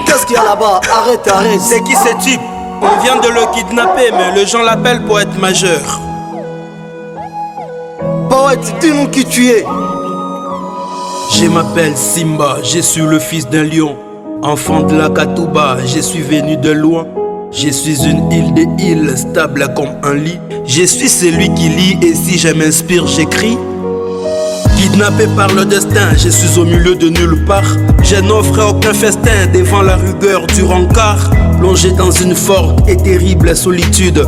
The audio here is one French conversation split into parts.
Qu'est-ce qu'il y a là-bas? Arrête, arrête. C'est qui ce type? On vient de le kidnapper, mais les gens l'appellent poète majeur. Poète, dis-nous qui tu es. Je m'appelle Simba, je suis le fils d'un lion. Enfant de la Katouba, je suis venu de loin. Je suis une île des îles, stable comme un lit. Je suis celui qui lit et si je m'inspire, j'écris. Kidnappé par le destin, je suis au milieu de nulle part. Je n'offre aucun festin devant la rigueur du rencard. Plongé dans une forte et terrible solitude,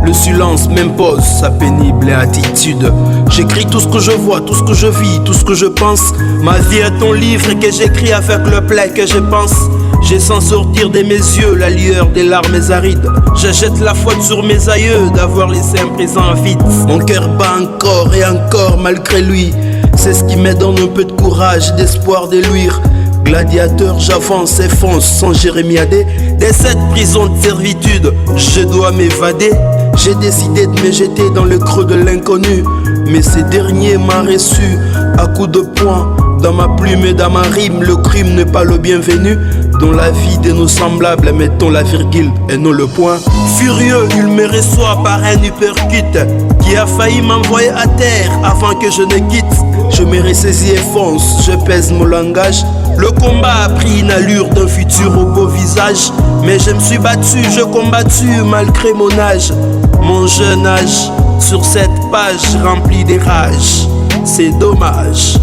le silence m'impose sa pénible attitude. J'écris tout ce que je vois, tout ce que je vis, tout ce que je pense. Ma vie est un livre que j'écris avec le plaid que je pense. Je sens sortir de mes yeux la lueur des larmes arides. Je jette la faute sur mes aïeux d'avoir laissé un présent vide. Mon cœur bat encore et encore malgré lui. C'est ce qui me donne un peu de courage, d'espoir de luire. Gladiateur, j'avance et fonce sans jérémiader. De cette prison de servitude, je dois m'évader. J'ai décidé de me jeter dans le creux de l'inconnu, mais ce dernier m'a reçu à coups de poing. Dans ma plume et dans ma rime, le crime n'est pas le bienvenu. Dans la vie de nos semblables, mettons la virgule et non le point. Furieux, il me reçoit par un uppercut qui a failli m'envoyer à terre avant que je ne quitte. Je me ressaisis et fonce, je pèse mon langage. Le combat a pris une allure d'un futur au beau visage. Mais je me suis battu, je combattu malgré mon âge. Mon jeune âge, sur cette page remplie de rage. C'est dommage.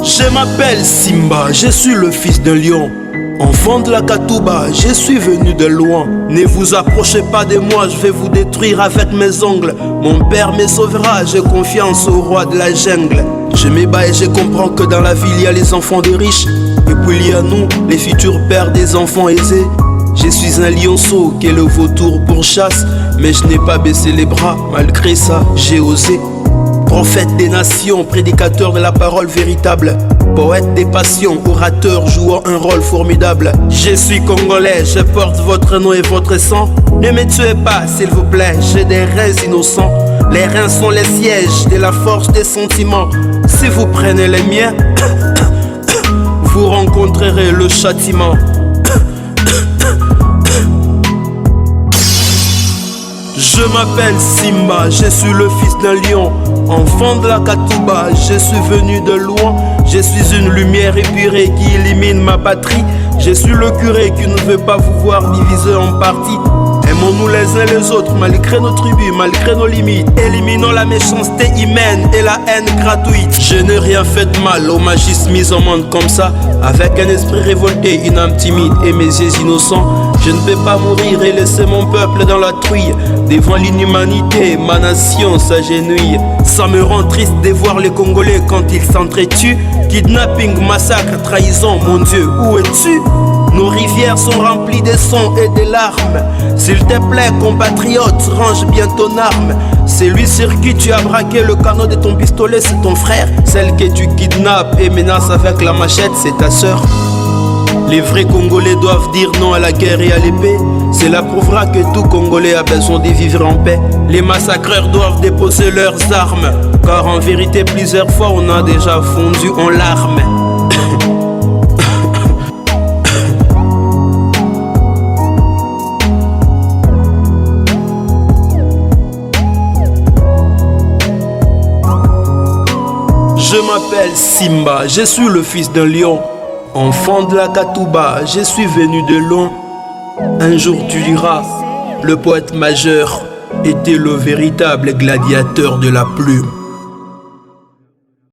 Je m'appelle Simba, je suis le fils d'un lion. Enfant de la Katouba, je suis venu de loin. Ne vous approchez pas de moi, je vais vous détruire avec mes ongles. Mon père me sauvera, j'ai confiance au roi de la jungle. Je me bats et je comprends que dans la ville il y a les enfants des riches. Et puis il y a nous, les futurs pères des enfants aisés. Je suis un lionceau qui est le vautour pour chasse. Mais je n'ai pas baissé les bras, malgré ça j'ai osé. Prophète des nations, prédicateur de la parole véritable. Poète des passions, orateur jouant un rôle formidable. Je suis congolais, je porte votre nom et votre sang. Ne me tuez pas s'il vous plaît, j'ai des reins innocents. Les reins sont les sièges de la force des sentiments. Si vous prenez les miens, vous rencontrerez le châtiment. Je m'appelle Simba, je suis le fils d'un lion. Enfant de la Katouba, je suis venu de loin. Je suis une lumière épurée qui élimine ma patrie. Je suis le curé qui ne veut pas vous voir divisé en parties. Aimons-nous les uns les autres malgré nos tribus, malgré nos limites. Éliminons la méchanceté humaine et la haine gratuite. Je n'ai rien fait de mal aux magistes mis au monde comme ça. Avec un esprit révolté, une âme timide et mes yeux innocents. Je ne vais pas mourir et laisser mon peuple dans la trouille. Devant l'inhumanité, ma nation s'agenouille. Ça me rend triste de voir les Congolais quand ils s'entretuent. Kidnapping, massacre, trahison, mon Dieu, où es-tu? Nos rivières sont remplies de sang et de larmes. S'il te plaît, compatriote, range bien ton arme. Celui sur qui tu as braqué le canon de ton pistolet, c'est ton frère. Celle que tu kidnappes et menaces avec la machette, c'est ta sœur. Les vrais Congolais doivent dire non à la guerre et à l'épée. Cela prouvera que tout Congolais a besoin de vivre en paix. Les massacreurs doivent déposer leurs armes, car en vérité plusieurs fois on a déjà fondu en larmes. Je m'appelle Simba, je suis le fils d'un lion. Enfant de la Katouba, je suis venu de loin. Un jour tu diras, le poète majeur était le véritable gladiateur de la plume.